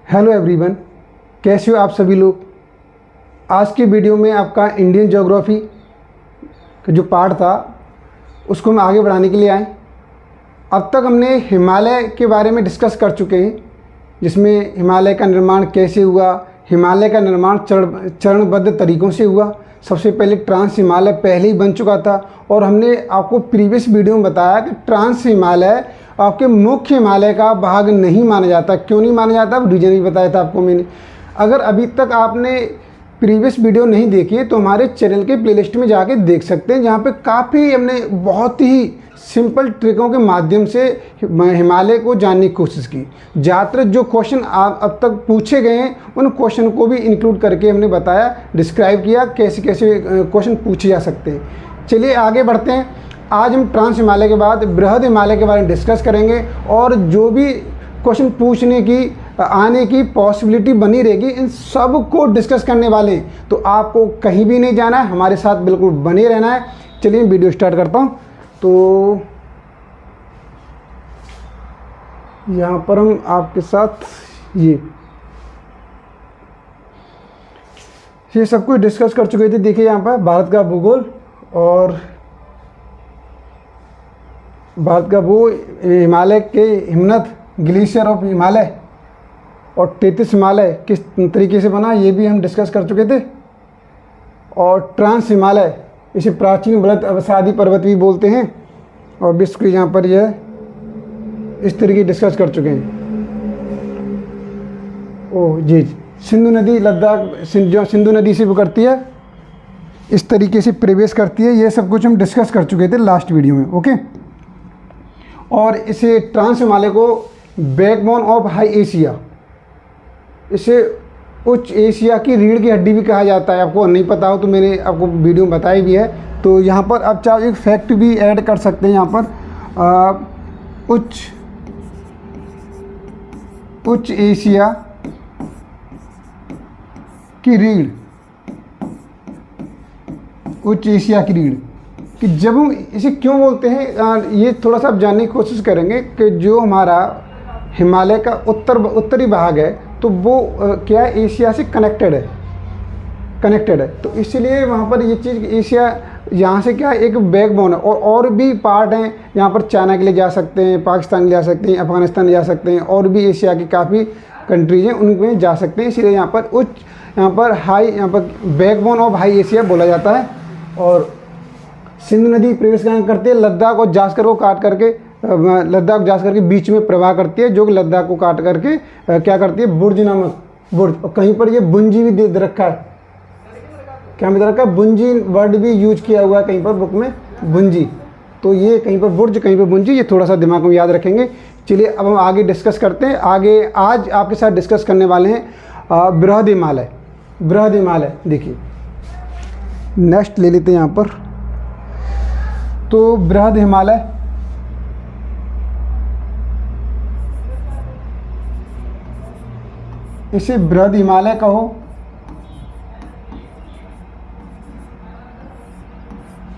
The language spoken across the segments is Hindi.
हेलो एवरीवन, कैसे हो आप सभी लोग। आज की वीडियो में आपका इंडियन ज्योग्राफी का जो पार्ट था उसको हम आगे बढ़ाने के लिए आए। अब तक हमने हिमालय के बारे में डिस्कस कर चुके हैं, जिसमें हिमालय का निर्माण कैसे हुआ। हिमालय का निर्माण चरणबद्ध तरीक़ों से हुआ। सबसे पहले ट्रांस हिमालय पहले ही बन चुका था और हमने आपको प्रीवियस वीडियो में बताया कि ट्रांस हिमालय आपके मुख्य हिमालय का भाग नहीं माना जाता। क्यों नहीं माना जाता, रीज़न भी बताया था आपको मैंने। अगर अभी तक आपने प्रीवियस वीडियो नहीं देखी है तो हमारे चैनल के प्लेलिस्ट में जाके देख सकते हैं, जहाँ पे काफ़ी हमने बहुत ही सिंपल ट्रिकों के माध्यम से हिमालय को जानने की कोशिश की। ज़्यादातर जो क्वेश्चन आप अब तक पूछे गए हैं उन क्वेश्चन को भी इंक्लूड करके हमने बताया, डिस्क्राइब किया कैसे कैसे क्वेश्चन पूछे जा सकते हैं। चलिए आगे बढ़ते हैं। आज हम ट्रांस हिमालय के बाद बृहद हिमालय के बारे में डिस्कस करेंगे और जो भी क्वेश्चन पूछने की आने की पॉसिबिलिटी बनी रहेगी इन सब को डिस्कस करने वाले हैं। तो आपको कहीं भी नहीं जाना है, हमारे साथ बिल्कुल बने रहना है। चलिए वीडियो स्टार्ट करता हूँ। तो यहाँ पर हम आपके साथ ये सब कुछ डिस्कस कर चुके थे। देखिए यहाँ पर भारत का भूगोल और भारत का वो हिमालय के हिमनद ग्लेशियर ऑफ हिमालय और 33 हिमालय किस तरीके से बना ये भी हम डिस्कस कर चुके थे। और ट्रांस हिमालय इसे प्राचीन बृहद अवसादी पर्वत भी बोलते हैं और विश्व की यहाँ पर यह इस तरीके डिस्कस कर चुके हैं। ओह जी, सिंधु नदी लद्दाख जो सिंधु नदी से वो करती है इस तरीके से प्रवेश करती है। ये सब कुछ हम डिस्कस कर चुके थे लास्ट वीडियो में। ओके, और इसे ट्रांस हिमालय को बैकबोन ऑफ हाई एशिया, इसे उच्च एशिया की रीढ़ की हड्डी भी कहा जाता है। आपको नहीं पता हो तो मैंने आपको वीडियो में बताई भी है। तो यहाँ पर आप चाहे एक फैक्ट भी ऐड कर सकते हैं। यहाँ पर उच्च एशिया की रीढ़, उच्च एशिया की रीढ़ कि जब हम इसे क्यों बोलते हैं ये थोड़ा सा आप जानने की कोशिश करेंगे कि जो हमारा हिमालय का उत्तरी भाग है तो वो क्या है, एशिया से कनेक्टेड है। तो इसलिए वहाँ पर ये चीज़ एशिया यहाँ से क्या है एक बैकबोन है। और भी पार्ट हैं यहाँ पर, चाइना के लिए जा सकते हैं, पाकिस्तान के लिए जा सकते हैं, अफगानिस्तान जा सकते हैं, और भी एशिया की काफ़ी कंट्रीज हैं उनमें जा सकते हैं। इसलिए यहाँ पर बैकबोन ऑफ हाई एशिया बोला जाता है। और सिंधु नदी प्रवेश करती है लद्दाख और जास्कर को काट करके, लद्दाख जास्कर के बीच में प्रवाह करती है, जो कि लद्दाख को काट करके क्या करती है, बुर्ज नामक बुर्ज। और कहीं पर ये बुंजी भी दे रखा है, क्या दे रखा है, बुंजी वर्ड भी यूज किया हुआ है कहीं पर बुक में, बुंजी। तो ये कहीं पर बुर्ज कहीं पर बुंजी, ये थोड़ा सा दिमाग में याद रखेंगे। चलिए अब हम आगे डिस्कस करते हैं। आगे आज आपके साथ डिस्कस करने वाले हैं बृहद हिमालय। बृहद हिमालय देखिए नेक्स्ट ले लेते हैं यहाँ पर। तो बृहद हिमालय इसे बृहद हिमालय कहो,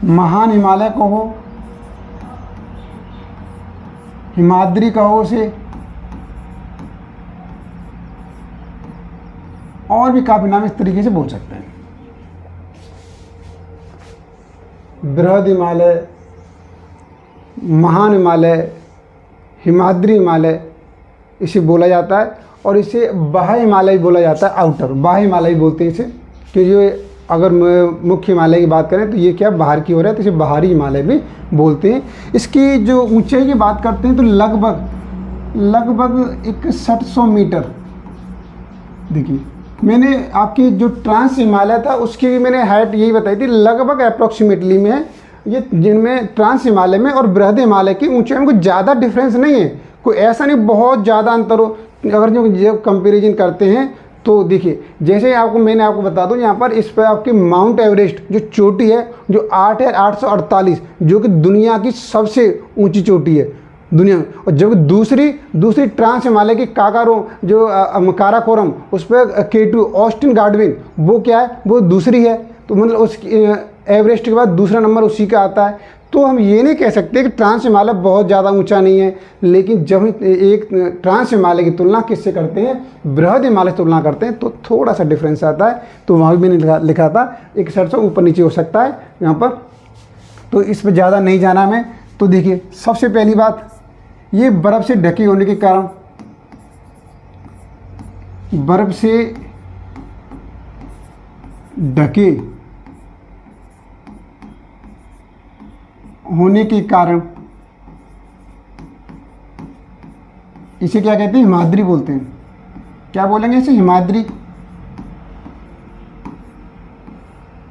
महान हिमालय कहो, हिमाद्री कहो उसे, और भी काफी नाम इस तरीके से बोल सकते हैं। बृहद हिमालय, महान हिमालय, हिमाद्री हिमालय इसे बोला जाता है। और इसे बाह्य हिमालय बोला जाता है, आउटर बाह्य हिमालय बोलते हैं इसे। कि जो अगर मुख्य हिमालय की बात करें तो ये क्या बाहर की ओर है, तो इसे बाहरी हिमालय भी बोलते हैं। इसकी जो ऊंचाई की बात करते हैं तो लगभग 6100 मीटर। देखिए मैंने आपकी जो ट्रांस हिमालय था उसकी भी मैंने हाइट यही बताई थी, लगभग अप्रॉक्सीमेटली में है ये, जिनमें ट्रांस हिमालय में और बृहद हिमालय की ऊंचाई में कोई ज़्यादा डिफरेंस नहीं है, कोई ऐसा नहीं बहुत ज़्यादा अंतर हो। अगर जो कंपेरिजन करते हैं तो देखिए जैसे मैंने आपको बता दूं, यहाँ पर इस पर आपकी माउंट एवरेस्ट जो चोटी है जो 8,848, जो कि दुनिया की सबसे ऊंची चोटी है दुनिया में। और जब दूसरी ट्रांस हिमालय की काराकोरम उस पर K2 ऑस्टिन गार्डविन, वो क्या है, वो दूसरी है। तो मतलब उस एवरेस्ट के बाद दूसरा नंबर उसी का आता है। तो हम ये नहीं कह सकते कि ट्रांस हिमालय बहुत ज़्यादा ऊंचा नहीं है, लेकिन जब एक ट्रांस हिमालय की तुलना किससे करते हैं, बृहद हिमालय से तुलना करते हैं, तो थोड़ा सा डिफरेंस आता है। तो वहाँ भी मैंने लिखा था 6100 ऊपर नीचे हो सकता है यहाँ पर, तो इस पर ज़्यादा नहीं जाना हमें। तो देखिए सबसे पहली बात, ये बर्फ़ से ढके होने के कारण, बर्फ़ से ढके होने के कारण इसे क्या कहते हैं, हिमाद्री बोलते हैं। क्या बोलेंगे इसे, हिमाद्री,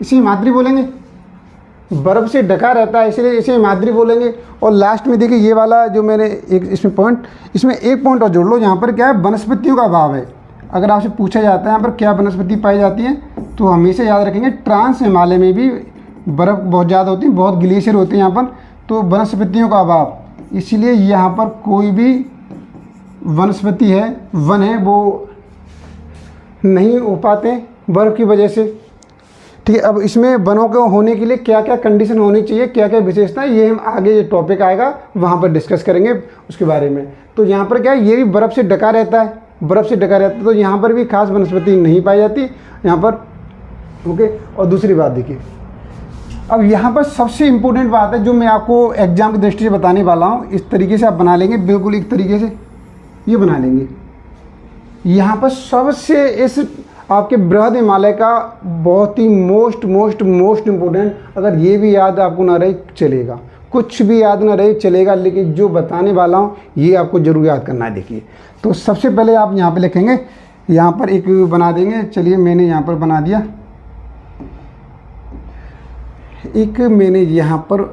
इसे हिमाद्री बोलेंगे। बर्फ़ से ढका रहता है इसलिए इसे हिमाद्री बोलेंगे। और लास्ट में देखिए ये वाला जो मैंने एक इसमें पॉइंट, इसमें एक पॉइंट और जोड़ लो, यहाँ पर क्या है, वनस्पतियों का अभाव है। अगर आपसे पूछा जाता है यहाँ पर क्या वनस्पति पाई जाती है, तो हमेशा याद रखेंगे ट्रांस हिमालय में भी बर्फ़ बहुत ज़्यादा होती है, बहुत ग्लेशियर होते हैं यहाँ पर, तो वनस्पतियों का अभाव, इसलिए यहाँ पर कोई भी वनस्पति है, वन है, वो नहीं हो पाते बर्फ़ की वजह से। ठीक है, अब इसमें वनों के होने के लिए क्या क्या कंडीशन होनी चाहिए, क्या क्या विशेषता है, ये हम आगे ये टॉपिक आएगा वहाँ पर डिस्कस करेंगे उसके बारे में। तो यहाँ पर क्या है, ये भी बर्फ़ से ढका रहता है, बर्फ़ से ढका रहता है, तो यहाँ पर भी खास वनस्पति नहीं पाई जाती यहाँ पर। ओके, और दूसरी बात देखिए, अब यहाँ पर सबसे इम्पोर्टेंट बात है जो मैं आपको एग्जाम की दृष्टि से बताने वाला हूँ, इस तरीके से आप बना लेंगे, बिल्कुल एक तरीके से ये बना लेंगे। यहाँ पर सबसे इस आपके बृहद हिमालय का बहुत ही मोस्ट इम्पोर्टेंट, अगर ये भी याद आपको ना रहे चलेगा, कुछ भी याद ना रहे चलेगा, लेकिन जो बताने वाला हूँ ये आपको ज़रूर याद करना है। देखिए, तो सबसे पहले आप यहाँ पे लिखेंगे, यहाँ पर एक बना देंगे, चलिए मैंने यहाँ पर बना दिया एक, मैंने यहाँ पर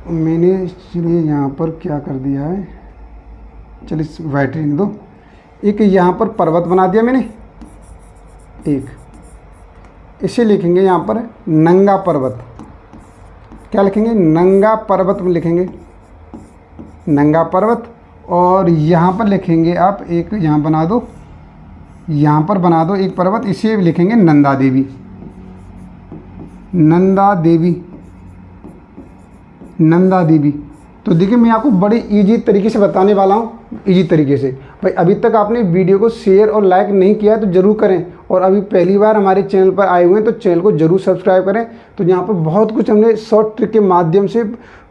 चलिए यहाँ पर क्या कर दिया है, चलिए वाइट रहने दो, एक यहाँ पर पर्वत बना दिया मैंने एक, इसे लिखेंगे यहाँ पर नंगा पर्वत। क्या लिखेंगे, नंगा पर्वत में लिखेंगे, नंगा पर्वत। और यहाँ पर लिखेंगे आप एक, यहाँ बना दो, यहाँ पर बना दो एक पर्वत, इसे लिखेंगे नंदा देवी, नंदा देवी, नंदा देवी। तो देखिए मैं आपको बड़े इजी तरीके से बताने वाला हूँ, इजी तरीके से। भाई अभी तक आपने वीडियो को शेयर और लाइक नहीं किया है तो ज़रूर करें, और अभी पहली बार हमारे चैनल पर आए हुए हैं तो चैनल को ज़रूर सब्सक्राइब करें। तो यहाँ पर बहुत कुछ हमने शॉर्ट ट्रिक के माध्यम से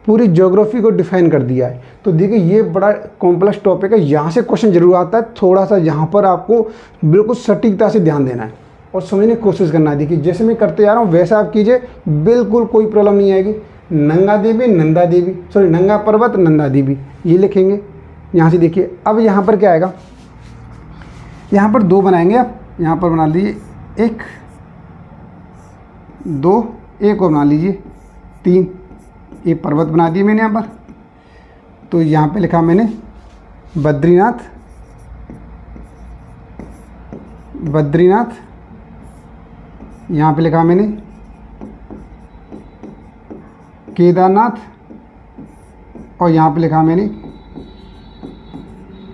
पूरी ज्योग्राफी को डिफाइन कर दिया है। तो देखिए ये बड़ा कॉम्प्लेक्स टॉपिक है, यहाँ से क्वेश्चन जरूर आता है, थोड़ा सा यहाँ पर आपको बिल्कुल सटीकता से ध्यान देना है और समझने की कोशिश करना है। देखिए जैसे मैं करते जा रहा हूँ वैसा आप कीजिए, बिल्कुल कोई प्रॉब्लम नहीं आएगी। नंगा देवी, नंदा देवी, सॉरी नंगा पर्वत, नंदा देवी, ये लिखेंगे यहाँ से। देखिए अब यहाँ पर क्या आएगा, यहाँ पर दो बनाएंगे आप, यहाँ पर बना लीजिए एक, दो, एक और बना लीजिए तीन, ये पर्वत बना दिए मैंने यहाँ पर। तो यहाँ पे लिखा मैंने बद्रीनाथ, बद्रीनाथ, यहाँ पे लिखा मैंने केदारनाथ, और यहाँ पे लिखा मैंने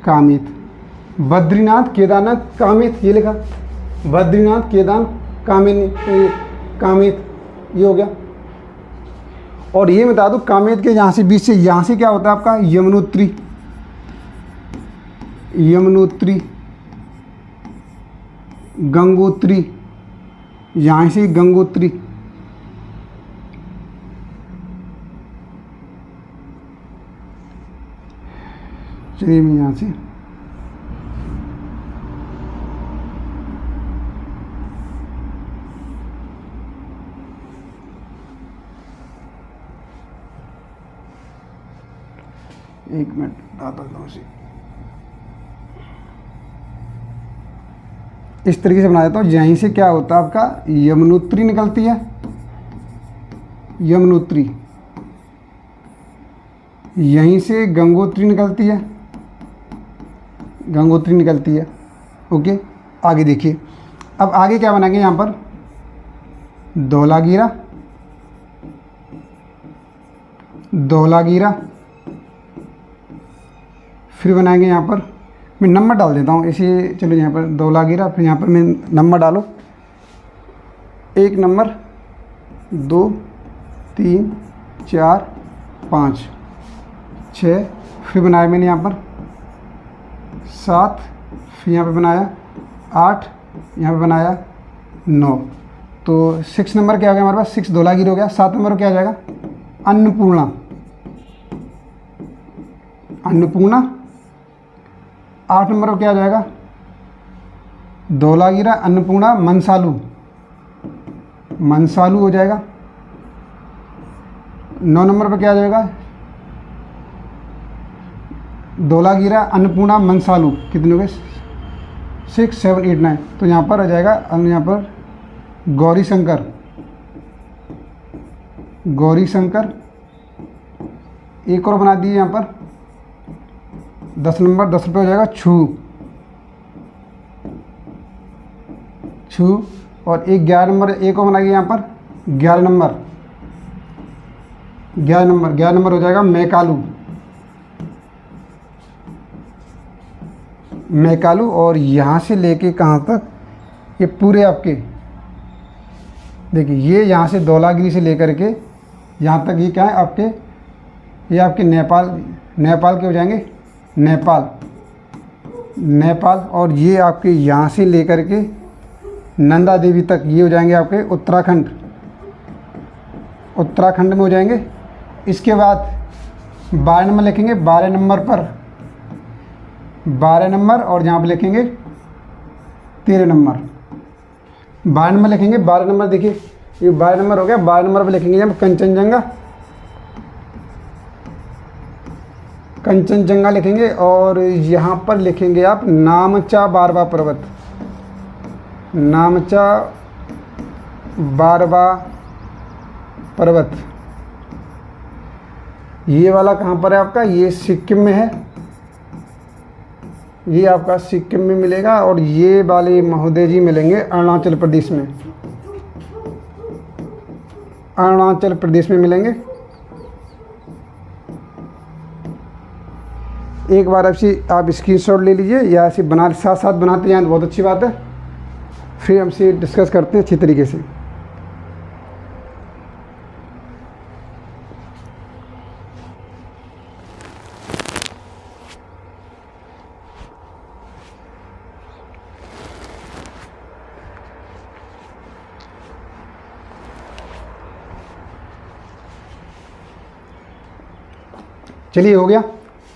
कामेत। बद्रीनाथ, केदारनाथ, कामेत, ये लिखा, बद्रीनाथ, केदारनाथ, कामेत, ये हो गया। और ये बता दूँ कामेत के यहाँ से बीच से, यहाँ से क्या होता है आपका यमुनोत्री, यमुनोत्री, गंगोत्री, यहाँ से गंगोत्री, चलिए मैं यहाँ से एक मिनट आता हूँ, इस तरीके से बना देता हूँ। यहीं से क्या होता है आपका यमुनोत्री निकलती है, यमुनोत्री, यहीं से गंगोत्री निकलती है, गंगोत्री निकलती है। ओके, आगे देखिए, अब आगे क्या बनाएंगे, यहाँ पर धौलागिरा, धौलागिरा, फिर बनाएंगे यहाँ पर, मैं नंबर डाल देता हूँ इसे, चलो यहाँ पर धौलागिरा, फिर यहाँ पर मैं नंबर डालो, एक नंबर, 2, 3, 4, 5 6, फिर बनाया मैंने यहाँ पर 7, फिर यहाँ पे बनाया 8, यहाँ पे बनाया 9। तो 6 नंबर क्या हो गया हमारे पास, 6 धौलागिरी हो गया। 7 नंबर क्या आ जाएगा, अन्नपूर्णा। अन्नपूर्णा। 8 नंबर पर क्या आ जाएगा, धौलागिरा, अन्नपूर्णा, मनसालू। मनसालू हो जाएगा। 9 नंबर पर क्या आ जाएगा, धौलागिरा, अन्नपूर्णा, मनसालू। कितने हो गए, 6 7 8 9। तो यहाँ पर आ जाएगा, यहाँ पर गौरी शंकर। गौरी शंकर। एक और बना दिए यहाँ पर 10 नंबर, 10 रुपये हो जाएगा छू। छू। और एक 11 नंबर, एक और बनाइए यहाँ पर 11 नंबर। 11 नंबर हो जाएगा मैकालू। मैकालू। और यहाँ से लेके कहाँ तक, ये पूरे आपके देखिए, ये यहाँ से धौलागिरी से लेकर के यहाँ तक ये क्या है आपके, ये आपके नेपाल के हो जाएंगे, नेपाल। और ये आपके यहाँ से लेकर के नंदा देवी तक ये हो जाएंगे आपके उत्तराखंड में हो जाएंगे। इसके बाद 12 नंबर लिखेंगे, 12 नंबर पर 12 नंबर, और यहाँ पर लिखेंगे 13 नंबर। 12 नंबर लिखेंगे, 12 नंबर देखिए ये 12 नंबर हो गया। 12 नंबर पर लिखेंगे यहाँ कंचनजंगा लिखेंगे। और यहाँ पर लिखेंगे आप नामचा बारवा पर्वत। नामचा बारवा पर्वत। ये वाला कहाँ पर है आपका, ये सिक्किम में है। ये आपका सिक्किम में मिलेगा। और ये वाले महोदय जी मिलेंगे अरुणाचल प्रदेश में। अरुणाचल प्रदेश में मिलेंगे। एक बार आप स्क्रीनशॉट ले लीजिए या ऐसे साथ साथ बनाते जाएं तो बहुत अच्छी बात है। फिर हमसे डिस्कस करते हैं अच्छी तरीके से। चलिए हो गया।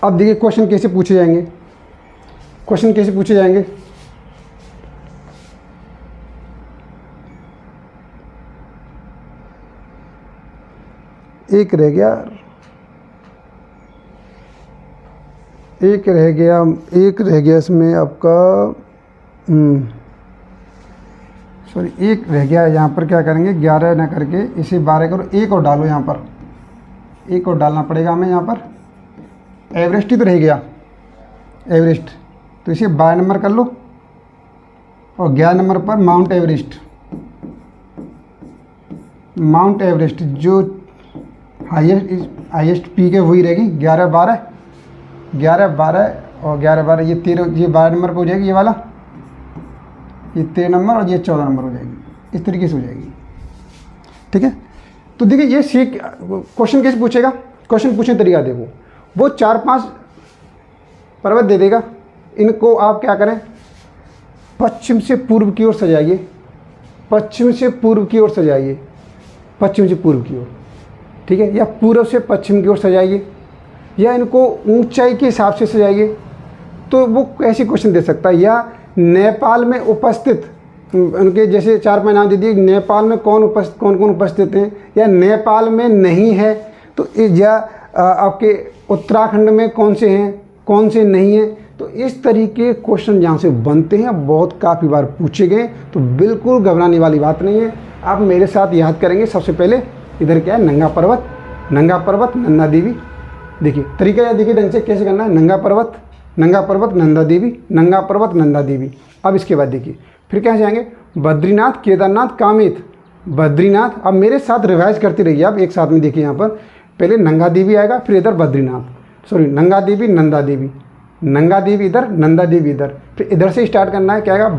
अब देखिए क्वेश्चन कैसे पूछे जाएंगे। क्वेश्चन कैसे पूछे जाएंगे, एक रह गया इसमें आपका सॉरी, एक रह गया। यहाँ पर क्या करेंगे, 11 ना करके इसे 12 करो, एक और डालो। यहाँ पर एक और डालना पड़ेगा हमें। यहाँ पर एवरेस्ट ही तो रह गया, एवरेस्ट। तो इसे 12 नंबर कर लो। और 11 नंबर पर माउंट एवरेस्ट जो हाईएस्ट पीक है वही रहेगी। 11 12 और 11 12 ये 13, ये 12 नंबर पर हो जाएगी। ये वाला ये 13 नंबर और ये 14 नंबर हो जाएगी। इस तरीके से हो जाएगी, ठीक है। तो देखिए ये क्वेश्चन कैसे पूछेगा, क्वेश्चन पूछने तरीका देखो। वो 4-5 पर्वत दे देगा। इनको आप क्या करें, पश्चिम से पूर्व की ओर सजाइए। पश्चिम से पूर्व की ओर सजाइए, पश्चिम से पूर्व की ओर, ठीक है। या पूर्व से पश्चिम की ओर सजाइए, या इनको ऊंचाई के हिसाब से सजाइए। तो वो ऐसी क्वेश्चन दे सकता है। या नेपाल में उपस्थित उनके जैसे 4-5 नाम दे दिए, नेपाल में कौन कौन उपस्थित हैं, या नेपाल में नहीं है तो, या आपके उत्तराखंड में कौन से हैं, कौन से नहीं हैं। तो इस तरीके क्वेश्चन जहाँ से बनते हैं, बहुत काफ़ी बार पूछे गए। तो बिल्कुल घबराने वाली बात नहीं है। आप मेरे साथ याद करेंगे। सबसे पहले इधर क्या है, नंगा पर्वत नंदा देवी। देखिए तरीका याद, देखिए ढंग से कैसे करना है। नंगा पर्वत नंदा देवी, नंगा पर्वत नंदा देवी। अब इसके बाद देखिए फिर क्या जाएंगे, बद्रीनाथ, केदारनाथ, कामेत। बद्रीनाथ, अब मेरे साथ रिवाइज करते रहिए आप एक साथ में। देखिए यहाँ पर पहले नंगा देवी आएगा, फिर इधर बद्रीनाथ, सॉरी नंगा देवी, नंदा देवी, नंगा देवी इधर, नंदा देवी इधर। फिर इधर से स्टार्ट करना है। क्या आएगा,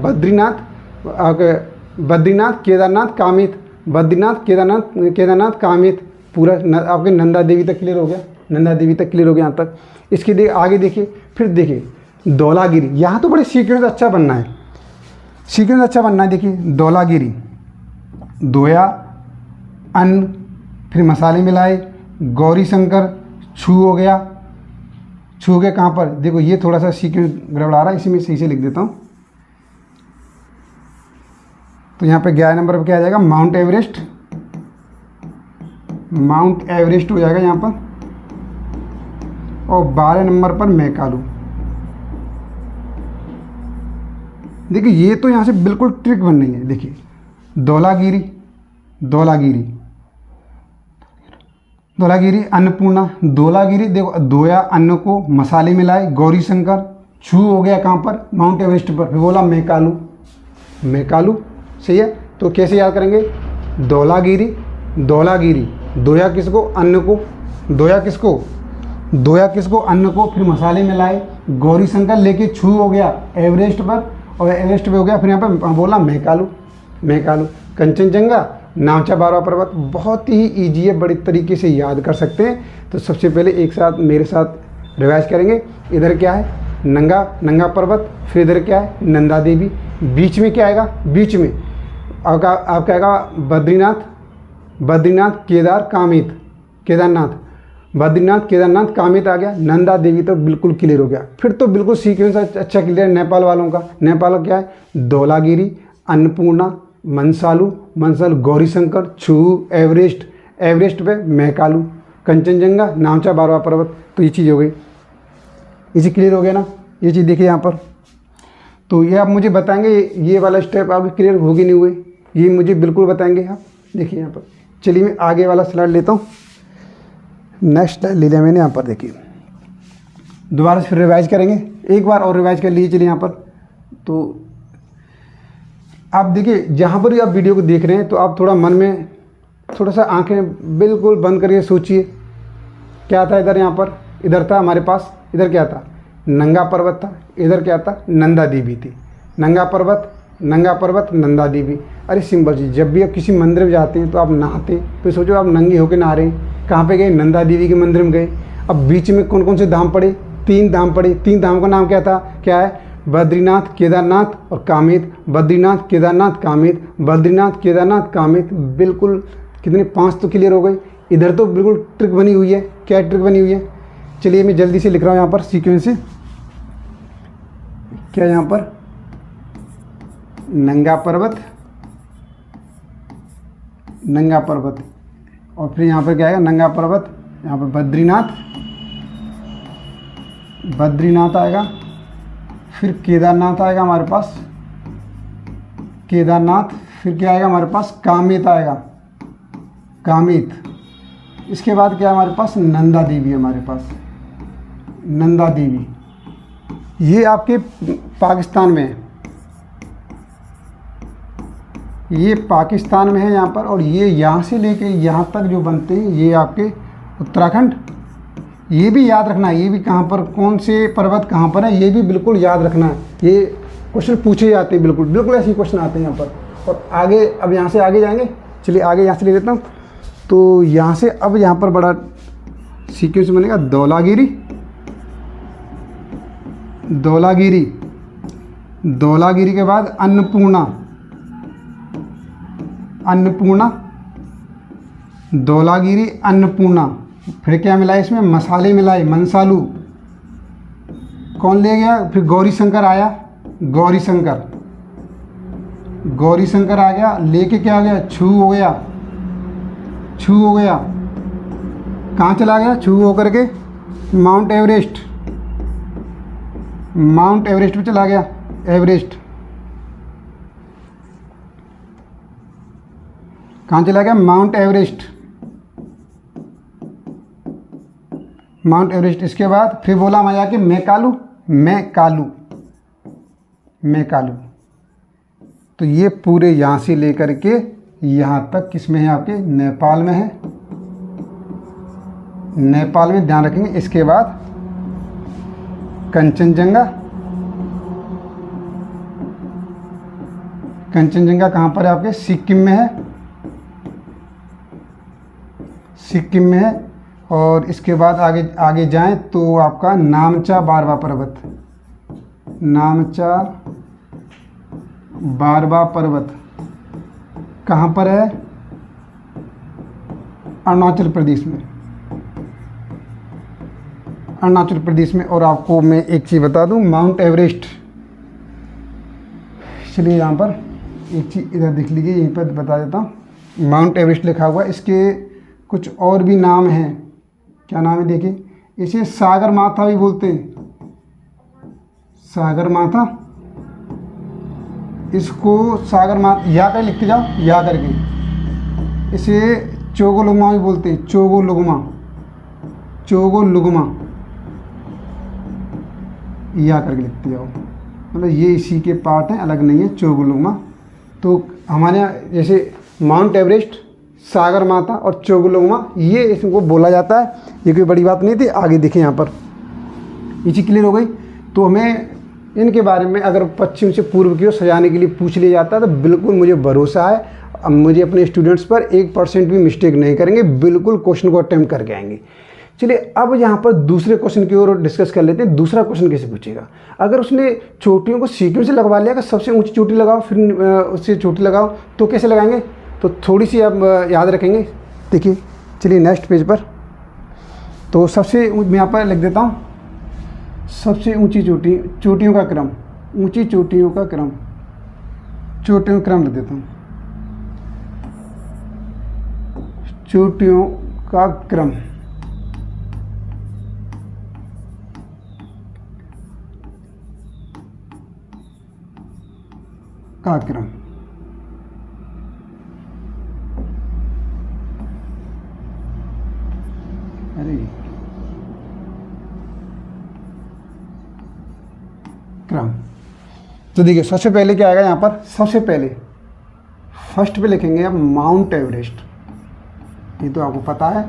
बद्रीनाथ, केदारनाथ, कामेत, बद्रीनाथ, केदारनाथ, कामेत, पूरा आपके नंदा देवी तक क्लियर हो गया, नंदा देवी तक क्लियर हो गया यहाँ तक। इसके आगे देखिए, फिर देखिए धौलागिरी, यहाँ तो बड़े सीक्वेंस अच्छा बनना है, सीक्वेंस अच्छा बनना है। देखिए धौलागिरी, दोया, अन्न, फिर मसाले मिलाए, गौरी शंकर, छू हो गया, छू हो गया कहाँ पर, देखो ये थोड़ा सा सीक्वेंस गड़बड़ा रहा है, इसी में सही से लिख देता हूँ। तो यहाँ पे 11 नंबर पर क्या आ जाएगा, माउंट एवरेस्ट, माउंट एवरेस्ट हो जाएगा यहाँ पर, और 12 नंबर पर मैकालू। देखिए ये तो यहाँ से बिल्कुल ट्रिक बन रही है। देखिए धौलागिरी, धौलागिरी, धौलागिरी, अन्नपूर्णा, धौलागिरी, देखो दोया, अन्न को मसाले मिलाए, गौरी शंकर, छू हो गया कहाँ पर, माउंट एवरेस्ट पर, फिर बोला मैकालू, मैकालू, सही है। तो कैसे याद करेंगे, धौलागिरी, धौलागिरी, दोया किसको, अन्न को, दोया किसको, दोया किसको, अन्न को, फिर मसाले मिलाए, गौरी शंकर लेके छू हो गया एवरेस्ट पर, और एवरेस्ट पे हो गया, फिर यहाँ पर बोला मैकालू, मैकालू, कंचनजंगा, नामचा बारवा पर्वत। बहुत ही ईजी है, बड़ी तरीके से याद कर सकते हैं। तो सबसे पहले एक साथ मेरे साथ रिवाइज करेंगे। इधर क्या है, नंगा, नंगा पर्वत, फिर इधर क्या है, नंदा देवी, बीच में क्या आएगा, बीच में आपका आएगा बद्रीनाथ, बद्रीनाथ, केदार, कामित, केदारनाथ, बद्रीनाथ, केदारनाथ, कामित आ गया, नंदा देवी तो बिल्कुल क्लियर हो गया। फिर तो बिल्कुल सीक्वेंस अच्छा क्लियर है नेपाल वालों का। नेपाल का क्या है, धौलागिरी, अन्नपूर्णा, मनसालू, मनसालू, गौरी शंकर, छू, एवरेस्ट, एवरेस्ट पे मैकालू, कंचनजंगा, नामचा बारवा पर्वत। तो ये चीज़ हो गई, ये चीज़ क्लियर हो गया ना, ये चीज़ देखिए यहाँ पर। तो ये आप मुझे बताएंगे, ये वाला स्टेप आपके क्लियर हो गए नहीं हुए, ये मुझे बिल्कुल बताएंगे आप। देखिए यहाँ पर, चलिए मैं आगे वाला स्लाइड लेता हूँ, नेक्स्ट स्लाइड ले लिया मैंने यहाँ पर। देखिए दोबारा से फिर रिवाइज करेंगे, एक बार और रिवाइज कर लीजिए। चलिए यहाँ पर तो आप देखिए, जहाँ पर भी आप वीडियो को देख रहे हैं तो आप थोड़ा मन में थोड़ा सा आंखें बिल्कुल बंद करके सोचिए, क्या था इधर, यहाँ पर इधर था हमारे पास, इधर क्या था, नंगा पर्वत था, इधर क्या था, नंदा देवी थी, नंगा पर्वत, नंगा पर्वत, नंदा देवी। अरे सिंपल चीज़, जब भी आप किसी मंदिर में जाते हैं तो आप नहाते, तो सोचो आप नंगे होकर नहा रहे हैं, कहाँ पे गए, नंदा देवी के मंदिर में गए। अब बीच में कौन कौन से धाम पड़े, 3 धाम पड़े, 3 धाम का नाम क्या था, क्या है, बद्रीनाथ, केदारनाथ और कामित, बद्रीनाथ, केदारनाथ, कामित, बद्रीनाथ, केदारनाथ, कामित। बिल्कुल कितने 5 तो क्लियर हो गए। इधर तो बिल्कुल ट्रिक बनी हुई है, क्या ट्रिक बनी हुई है, चलिए मैं जल्दी से लिख रहा हूँ यहाँ पर सीक्वेंस से। क्या यहाँ पर, नंगा पर्वत, नंगा पर्वत, और फिर यहाँ पर क्या आएगा, नंगा पर्वत, यहाँ पर बद्रीनाथ, बद्रीनाथ आएगा, फिर केदारनाथ आएगा हमारे पास, केदारनाथ, फिर क्या आएगा हमारे पास, कामित आएगा, कामित। इसके बाद क्या है हमारे पास, नंदा देवी है हमारे पास, नंदा देवी। ये आपके पाकिस्तान में है, ये पाकिस्तान में है यहाँ पर, और ये यहाँ से लेके यहाँ तक जो बनते हैं ये आपके उत्तराखंड। ये भी याद रखना है, ये भी कहाँ पर, कौन से पर्वत कहाँ पर है, ये भी बिल्कुल याद रखना है। ये क्वेश्चन पूछे जाते हैं, बिल्कुल बिल्कुल ऐसे क्वेश्चन आते हैं यहाँ पर। और आगे, अब यहाँ से आगे जाएंगे, चलिए आगे यहाँ से ले लेता हूँ। तो यहाँ से अब यहाँ पर बड़ा सीक्वेंस बनेगा, धौलागिरी, धौलागिरी, धौलागिरी के बाद अन्नपूर्णा, अन्नपूर्णा, धौलागिरी, अन्नपूर्णा, फिर क्या मिलाए इसमें, मसाले मिलाए, मनसालू, कौन ले गया, फिर गौरी शंकर आया, गौरी शंकर, गौरी शंकर आ गया, लेके क्या आ गया, छू हो गया, छू हो गया, कहाँ चला गया, छू होकर के माउंट एवरेस्ट, माउंट एवरेस्ट पे चला गया, एवरेस्ट, कहाँ चला गया, माउंट एवरेस्ट, माउंट एवरेस्ट। इसके बाद फिर बोला मैं जाके मैकालू, मैकालू, मैकालू। तो ये पूरे यहाँ से लेकर के यहाँ तक किस में है, आपके नेपाल में है, नेपाल में ध्यान रखेंगे। इसके बाद कंचनजंगा, कंचनजंगा कहाँ पर है, आपके सिक्किम में है, सिक्किम में है। और इसके बाद आगे आगे जाएं तो आपका नामचा बारवा पर्वत, नामचा बारवा पर्वत कहाँ पर है? अरुणाचल प्रदेश में, अरुणाचल प्रदेश में। और आपको मैं एक चीज़ बता दूं, माउंट एवरेस्ट, चलिए यहाँ पर एक चीज़ इधर देख लीजिए, यहीं पर बता देता हूँ। माउंट एवरेस्ट लिखा हुआ है, इसके कुछ और भी नाम हैं। क्या नाम है देखिए, इसे सागर माथा भी बोलते हैं, सागर माथा, इसको सागर माथा या कर लिखते जाओ, या करके। इसे चोगोलुग्मा भी बोलते हैं, चोगोलुग्मा, चोगोलुग्मा या करके लिखते जाओ, मतलब ये इसी के पार्ट हैं, अलग नहीं है, चोगोलुग्मा। तो हमारे यहाँ जैसे माउंट एवरेस्ट, सागर माथा और चोगोलुग्मा, ये इसको बोला जाता है। ये कोई बड़ी बात नहीं थी। आगे देखें यहाँ पर, ये चीज़ क्लियर हो गई। तो हमें इनके बारे में अगर पश्चिम से पूर्व की ओर सजाने के लिए पूछ लिया जाता है तो बिल्कुल मुझे भरोसा है, अब मुझे अपने स्टूडेंट्स पर 1% भी मिस्टेक नहीं करेंगे, बिल्कुल क्वेश्चन को अटेम्प्ट करके आएंगे। चलिए अब यहाँ पर दूसरे क्वेश्चन की ओर डिस्कस कर लेते हैं। दूसरा क्वेश्चन कैसे पूछेगा? अगर उसने चोटियों को सीक्वेंस से लगवा लिया, अगर सबसे ऊंची चोटी लगाओ फिर उससे चोटी लगाओ, तो कैसे लगाएंगे? तो थोड़ी सी आप याद रखेंगे। देखिए, चलिए नेक्स्ट पेज पर। तो सबसे मैं यहाँ पर लिख देता हूँ, सबसे ऊंची चोटी, चोटियों का क्रम, ऊंची चोटियों का क्रम, चोटियों का क्रम लिख देता हूँ, चोटियों का क्रम। का क्रम, अरे क्रम। तो देखिए सबसे पहले क्या आएगा यहाँ पर? सबसे पहले फर्स्ट पे लिखेंगे आप माउंट एवरेस्ट, ये तो आपको पता है,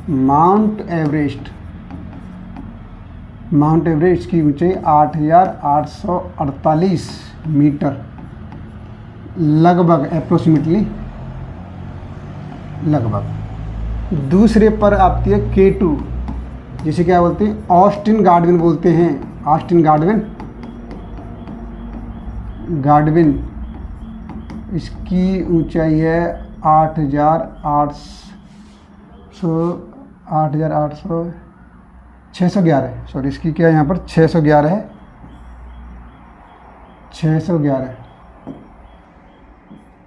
माउंट एवरेस्ट। माउंट एवरेस्ट की ऊंचाई 8,848 मीटर लगभग, अप्रोक्सीमेटली लगभग। दूसरे पर आती है K2, जिसे क्या बोलते हैं? ऑस्टिन गार्डविन बोलते हैं, ऑस्टिन गार्डविन, गार्डविन। इसकी ऊंचाई है 611, सॉरी इसकी क्या है यहाँ पर 611 है,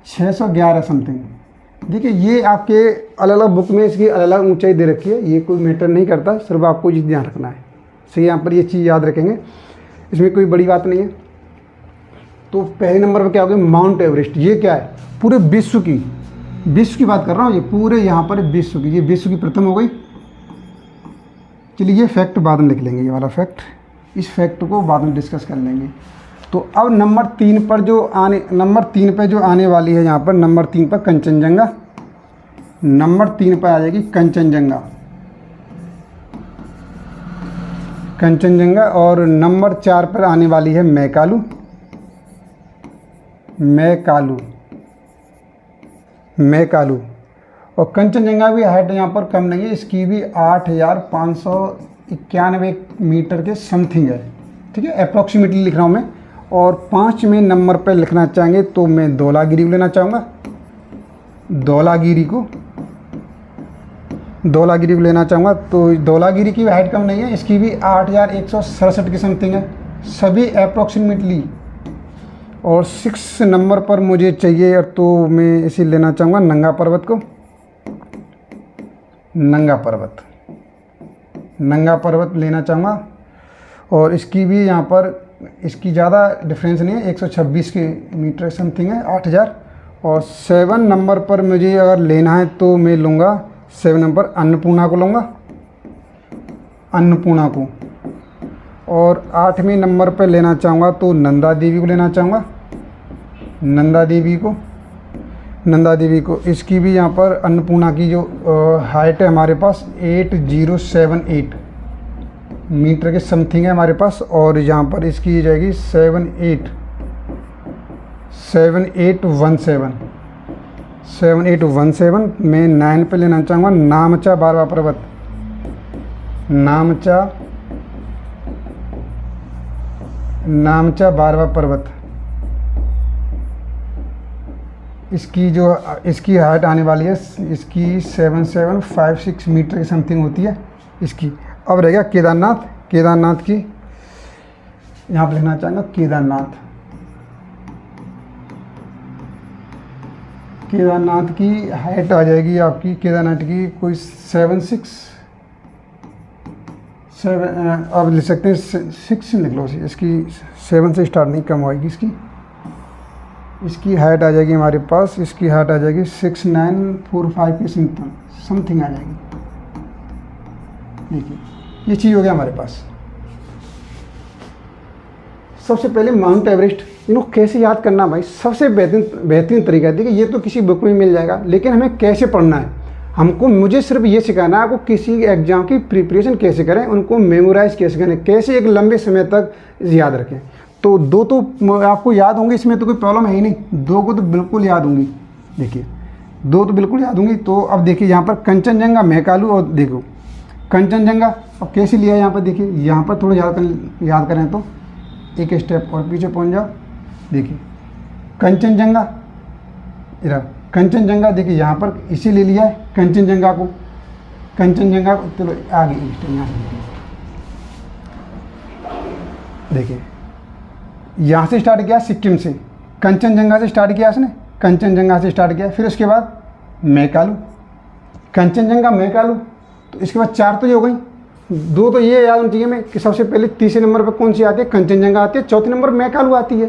611 समथिंग। देखिए ये आपके अलग अलग बुक में इसकी अलग अलग ऊंचाई दे रखी है, ये कोई मैटर नहीं करता, सिर्फ आपको ये ध्यान रखना है। सही, यहाँ पर ये चीज़ याद रखेंगे, इसमें कोई बड़ी बात नहीं है। तो पहले नंबर पर क्या हो गया? Mount Everest. ये क्या है? पूरे विश्व की बात कर रहा हूँ, ये पूरे यहाँ पर विश्व की, ये विश्व की प्रथम हो गई। चलिए ये फैक्ट बाद में लिख लेंगे, ये वाला फैक्ट, इस फैक्ट को बाद में डिस्कस कर लेंगे। तो अब नंबर 3 पर जो आने वाली है, यहाँ पर नंबर 3 पर कंचनजंगा, नंबर 3 पर आ जाएगी कंचनजंगा, कंचनजंगा। और नंबर 4 पर आने वाली है मैकालू, मैकालू। और कंचनजंगा भी हाइट यहाँ पर कम नहीं है, इसकी भी 8,591 मीटर के समथिंग है, ठीक है, अप्रॉक्सीमेटली लिख रहा हूँ मैं। और 5वें नंबर पर लिखना चाहेंगे तो मैं धौलागिरी को लेना चाहूँगा, धौलागिरी को लेना चाहूँगा। तो धौलागिरी की भी हाइट कम नहीं है, इसकी भी 8,167 की समथिंग है, सभी अप्रॉक्सीमेटली। और 6 नंबर पर मुझे चाहिए तो मैं इसे लेना चाहूँगा नंगा पर्वत को, नंगा पर्वत लेना चाहूँगा। और इसकी भी यहाँ पर इसकी ज़्यादा डिफरेंस नहीं है, 126 के मीटर समथिंग है, 8,000। और 7 नंबर पर मुझे अगर लेना है तो मैं लूँगा 7 नंबर अन्नपूर्णा को लूँगा, अन्नपूर्णा को। और 8वें नंबर पर लेना चाहूँगा तो नंदा देवी को लेना चाहूँगा, नंदा देवी को। इसकी भी यहाँ पर अन्नपूर्णा की जो हाइट है हमारे पास 8078 मीटर के समथिंग है हमारे पास। और यहाँ पर इसकी जाएगी 7817, 7817 में 9 पे लेना चाहूँगा नामचा बारवा पर्वत। नामचा बारवा पर्वत, इसकी हाइट आने वाली है, इसकी 7756 मीटर की समथिंग होती है इसकी। अब रहेगा केदारनाथ की, यहाँ पर लिखना चाहूँगा केदारनाथ की हाइट आ जाएगी आपकी, केदारनाथ की कोई 7 आप लिख सकते हैं 6 लिख लो, इसकी 7 से स्टार्ट नहीं, कम होगी इसकी हाइट आ जाएगी हमारे पास, इसकी हाइट आ जाएगी 6945 की समथिंग आ जाएगी। देखिए ये चीज़ हो गया हमारे पास। सबसे पहले माउंट एवरेस्ट इनको कैसे याद करना भाई, सबसे बेहतरीन तरीका है। देखिए ये तो किसी बुक में मिल जाएगा, लेकिन हमें कैसे पढ़ना है, मुझे सिर्फ ये सिखाना है आपको किसी एग्जाम की प्रिपरेशन कैसे करें, उनको मेमोराइज कैसे करें, कैसे एक लंबे समय तक याद रखें। तो 2 तो आपको याद होंगे, इसमें तो कोई प्रॉब्लम है ही नहीं, 2 को तो बिल्कुल याद होंगी। देखिए 2 तो बिल्कुल याद होंगी। तो अब देखिए यहाँ पर कंचनजंगा, मैकालू, और देखो कंचनजंगा अब कैसे लिया है यहाँ पर। देखिए यहाँ पर थोड़ा याद करें तो एक स्टेप और पीछे पहुँच जाओ। देखिए कंचनजंगा देखिए यहाँ पर इसी ले लिया है कंचनजंगा को, चलो आगे यहाँ देखिए यहाँ से स्टार्ट किया, सिक्किम से कंचनजंगा से स्टार्ट किया इसने, कंचनजंगा से स्टार्ट किया, फिर उसके बाद मैकालू, कंचनजंगा मैकालू, तो इसके बाद 4 तो ये हो गई। 2 तो ये याद होनी चाहिए मैं कि सबसे पहले तीसरे नंबर पर कौन सी आती है, कंचनजंगा आती है, चौथे नंबर मैकालू आती है,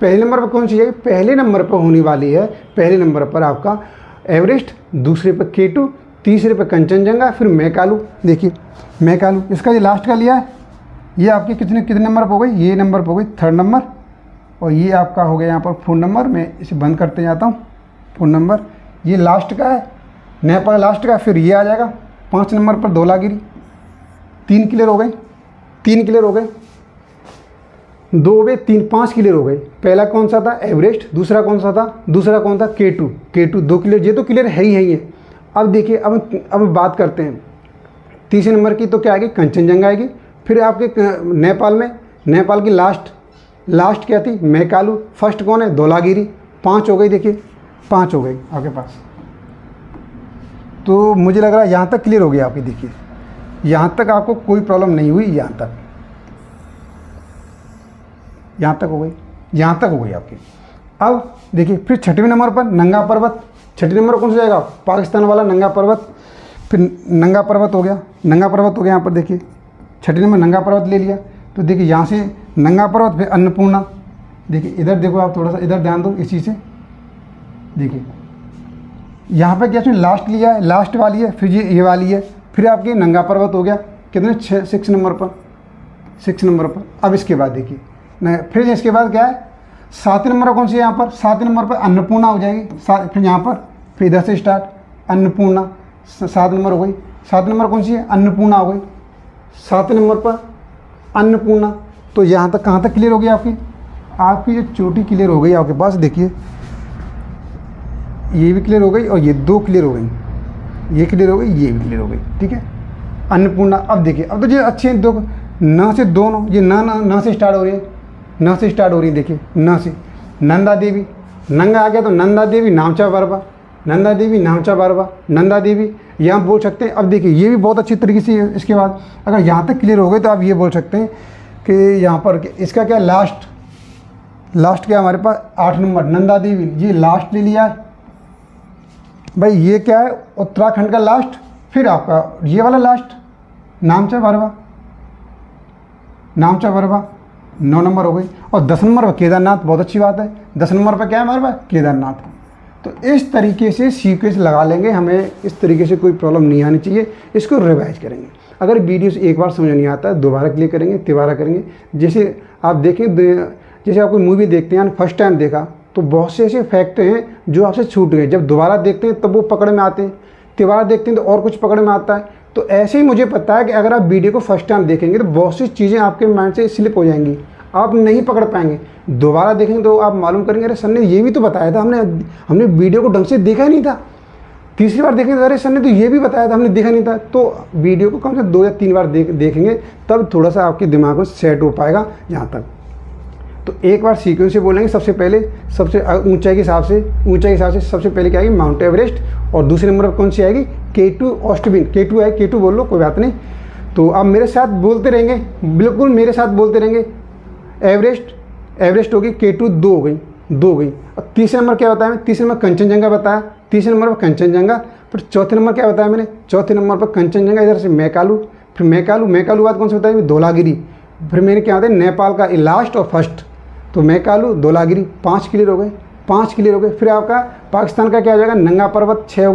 पहले नंबर पर कौन सी है, पहले नंबर पर होने वाली है, पहले नंबर पर आपका एवरेस्ट, दूसरे पर K2, तीसरे पर कंचनजंगा, फिर मैकालू। देखिए मैकालू इसका ये लास्ट का लिया है, ये आपके कितने नंबर पर हो गई, ये नंबर पर हो गई 3rd नंबर, और ये आपका हो गया यहाँ पर 4 नंबर। मैं इसे बंद करते जाता हूँ, 4 नंबर, ये लास्ट का है, नेपाल लास्ट का। फिर ये आ जाएगा 5 नंबर पर धौलागिरी। 3 क्लियर हो गए, 3 क्लियर हो गए, 2 वे 3, 5 क्लियर हो गए। पहला कौन सा था, एवरेस्ट, दूसरा कौन सा था, K2, 2 क्लियर, ये तो क्लियर है ही है। अब देखिए अब बात करते हैं तीसरे नंबर की, तो क्या आएगी, कंचनजंगा आएगी। फिर आपके नेपाल की लास्ट क्या थी, मैकालू, फर्स्ट कौन है, धौलागिरी। 5 हो गई, देखिए 5 हो गई आपके पास। तो मुझे लग रहा है यहाँ तक क्लियर हो गया आपकी। देखिए यहाँ तक आपको कोई प्रॉब्लम नहीं हुई, यहाँ तक हो गई आपकी। अब देखिए फिर 6वें नंबर पर नंगा पर्वत, 6 नंबर कौन सा जाएगा, पाकिस्तान वाला नंगा पर्वत। फिर नंगा पर्वत हो गया यहाँ पर। देखिए 6 नंबर नंगा पर्वत ले लिया, तो देखिए यहाँ से नंगा पर्वत, फिर अन्नपूर्णा। देखिए इधर देखो आप, थोड़ा सा इधर ध्यान दो इसी से। देखिए यहाँ पर क्या लास्ट लिया है, लास्ट वाली है, फिर ये वाली है, फिर आपके नंगा पर्वत हो गया कितने, 6 नंबर पर। अब इसके बाद देखिए फिर इसके बाद क्या है, 7 नंबर कौन सी है यहाँ पर, 7 नंबर पर अन्नपूर्णा हो जाएगी। फिर यहाँ पर फिर इधर से स्टार्ट अन्नपूर्णा, 7 नंबर हो गई। 7 नंबर कौन सी है, अन्नपूर्णा हो गई, 7 नंबर पर अन्नपूर्णा। तो यहाँ तक कहाँ तक क्लियर हो गई आपकी जो चोटी क्लियर हो गई आपके पास। देखिए ये भी क्लियर हो गई, और ये 2 क्लियर हो गई, ये क्लियर हो गई, ये भी क्लियर हो गई, ठीक है, अन्नपूर्णा। अब देखिए अब तो ये अच्छे हैं, 2 न से दोनों, ये न से स्टार्ट हो रही है, देखिए न से नंदा देवी, नंगा आ गया तो नंदा देवी नामचा बारवा, नंदा देवी यहाँ बोल सकते हैं। अब देखिए ये भी बहुत अच्छी तरीके से, इसके बाद अगर यहाँ तक क्लियर हो गए तो आप ये बोल सकते हैं कि यहाँ पर इसका क्या लास्ट क्या हमारे पास 8 नंबर नंदा देवी, ये लास्ट ले लिया है भाई। ये क्या है, उत्तराखंड का लास्ट, फिर आपका ये वाला लास्ट नामचा बारवा 9 नंबर हो गई। और 10 नंबर पर केदारनाथ, बहुत अच्छी बात है, 10 नंबर पर क्या है हमारे पास, केदारनाथ। तो इस तरीके से सीक्वेंस लगा लेंगे, हमें इस तरीके से कोई प्रॉब्लम नहीं आनी चाहिए। इसको रिवाइज करेंगे, अगर वीडियो से एक बार समझ नहीं आता है दोबारा क्लियर करेंगे, तिबारा करेंगे। जैसे आप देखें, जैसे आप कोई मूवी देखते हैं, फर्स्ट टाइम देखा तो बहुत से ऐसे फैक्ट हैं जो आपसे छूट गए, जब दोबारा देखते हैं तब वो पकड़ में आते हैं, तिबारा देखते हैं तो और कुछ पकड़ में आता है। तो ऐसे ही मुझे पता है कि अगर आप वीडियो को फर्स्ट टाइम देखेंगे तो बहुत सी चीज़ें आपके माइंड से स्लिप हो जाएंगी, आप नहीं पकड़ पाएंगे। दोबारा देखेंगे तो आप मालूम करेंगे अरे सर ने ये भी तो बताया था, हमने वीडियो को ढंग से देखा ही नहीं था। तीसरी बार देखेंगे तो अरे सर ने तो ये भी बताया था, हमने देखा नहीं था। तो वीडियो को कम से कम 2 या 3 बार देखेंगे, तब थोड़ा सा आपके दिमाग में सेट हो पाएगा यहाँ तक। तो एक बार सीक्वेंस से बोलेंगे। सबसे पहले सबसे ऊंचाई के हिसाब से सबसे पहले क्या आएगी, माउंट एवरेस्ट। और दूसरे नंबर पर कौन सी आएगी, K2 ऑस्टबिन। K2 है, K2 बोल लो, कोई बात नहीं। तो आप मेरे साथ बोलते रहेंगे, बिल्कुल मेरे साथ बोलते रहेंगे। एवरेस्ट होगी, K2 2 हो गई। और तीसरे नंबर क्या बताया, तीसरे नंबर कंचनजंगा बताया, तीसरे नंबर पर कंचनजंगा। फिर चौथे नंबर क्या बताया मैंने, चौथे नंबर पर कंचनजंगा, इधर से मैकालू, फिर मैकालू बाद कौन सा बताया, धौलागिरी। फिर मैंने क्या बताया, नेपाल का लास्ट और फर्स्ट। तो मैकालू, धौलागिरी 5 क्लियर हो गए। फिर आपका पाकिस्तान का क्या हो जाएगा, नंगा पर्वत 6 हो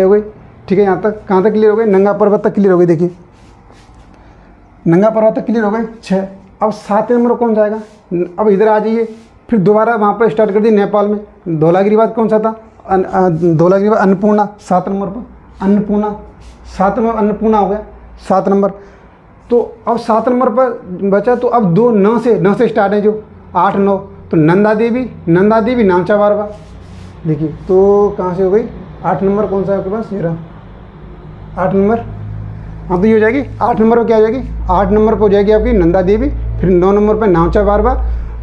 गई। ठीक है, यहाँ तक कहाँ तक क्लियर हो गए, नंगा पर्वत तक क्लियर हो गई। देखिए नंगा पर्वत तक क्लियर हो गए 6। अब 7वें नंबर कौन जाएगा, अब इधर आ जाइए। फिर दोबारा वहाँ पर स्टार्ट कर दी नेपाल में। धौलागिरी बाद कौन सा था, धौलागिरी बाद अन्नपूर्णा 7 नंबर पर, अन्नपूर्णा 7 नंबर, अन्नपूर्णा हो गया 7 नंबर। तो अब 7 नंबर पर बचा, तो अब 2 9 से स्टार्ट है जो 8 9। तो नंदा देवी नामचा बारवा। देखिए तो कहाँ से हो गई, 8 नंबर कौन सा है आपके पास, ये रहा 8 नंबर। हाँ तो ये हो जाएगी 8 नंबर पर क्या हो जाएगी, 8 नंबर पर हो जाएगी आपकी नंदा देवी। फिर 9 नंबर पर नामचा बारवा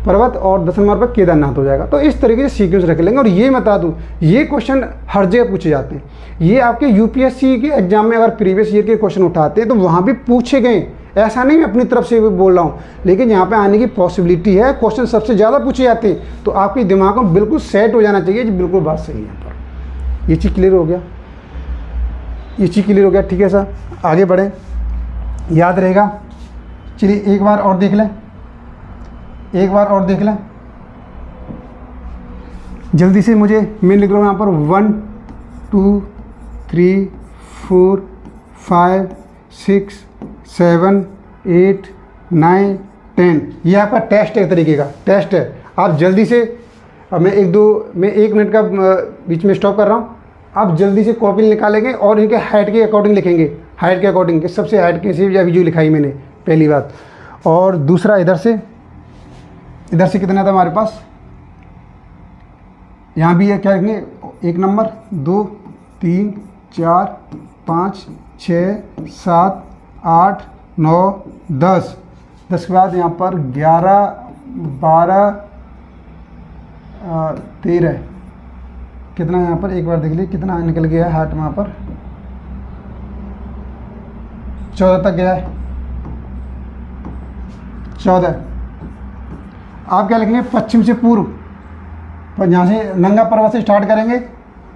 पर्वत और 10 नंबर पर केदारनाथ हो जाएगा। तो इस तरीके से सीक्वेंस रख लेंगे। और ये बता दूँ, ये क्वेश्चन हर जगह पूछे जाते हैं। ये आपके यूपीएससी के एग्जाम में अगर प्रीवियस ईयर के क्वेश्चन उठाते हैं तो वहाँ भी पूछे गए। ऐसा नहीं मैं अपनी तरफ से बोल रहा हूँ, लेकिन यहाँ पे आने की पॉसिबिलिटी है। क्वेश्चन सबसे ज़्यादा पूछे जाते हैं, तो आपके दिमाग में बिल्कुल सेट हो जाना चाहिए जी, बिल्कुल बात सही है। यहाँ पर ये चीज़ क्लियर हो गया, ठीक है सर, आगे बढ़ें, याद रहेगा। चलिए एक बार और देख लें, जल्दी से। मुझे मैं लिख रहा हूँ यहाँ पर 1 2 3 4 5 6 7 8 9 10। ये आपका टेस्ट है, एक तरीके का टेस्ट है। आप जल्दी से, अब मैं 1 मिनट का बीच में स्टॉप कर रहा हूँ। आप जल्दी से कॉपी निकालेंगे और इनके हाइट के अकॉर्डिंग लिखेंगे, हाइट के अकॉर्डिंग, सबसे हाइट कैसी अभी जो लिखाई मैंने, पहली बात। और दूसरा इधर से कितना था हमारे पास, यहाँ भी है क्या लिखेंगे, 1 नंबर 2 3 4 5 6 7 8 9 10 के बाद यहाँ पर 11 12 13 कितना यहाँ पर, एक बार देख लीजिए कितना निकल गया है हाथ, वहाँ पर 14 तक गया है, 14। आप क्या लिखेंगे, पश्चिम से पूर्व, पर यहाँ से नंगा पर्वत से स्टार्ट करेंगे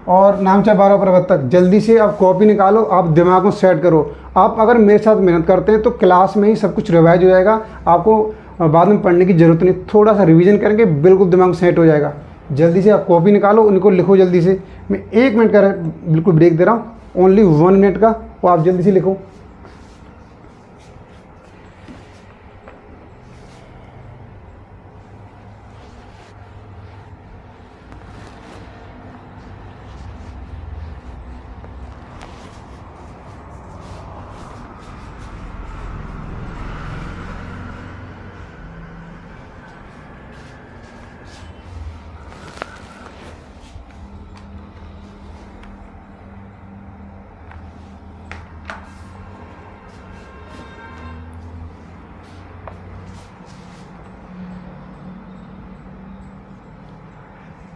और नामचा बारवा पर्वत तक। जल्दी से आप कॉपी निकालो, आप दिमाग को सेट करो। आप अगर मेरे साथ मेहनत करते हैं तो क्लास में ही सब कुछ रिवाइज हो जाएगा, आपको बाद में पढ़ने की ज़रूरत नहीं। थोड़ा सा रिवीजन करेंगे, बिल्कुल दिमाग सेट हो जाएगा। जल्दी से आप कॉपी निकालो, उनको लिखो जल्दी से। मैं 1 मिनट का बिल्कुल ब्रेक दे रहा हूँ, ओनली 1 मिनट का, वो आप जल्दी से लिखो।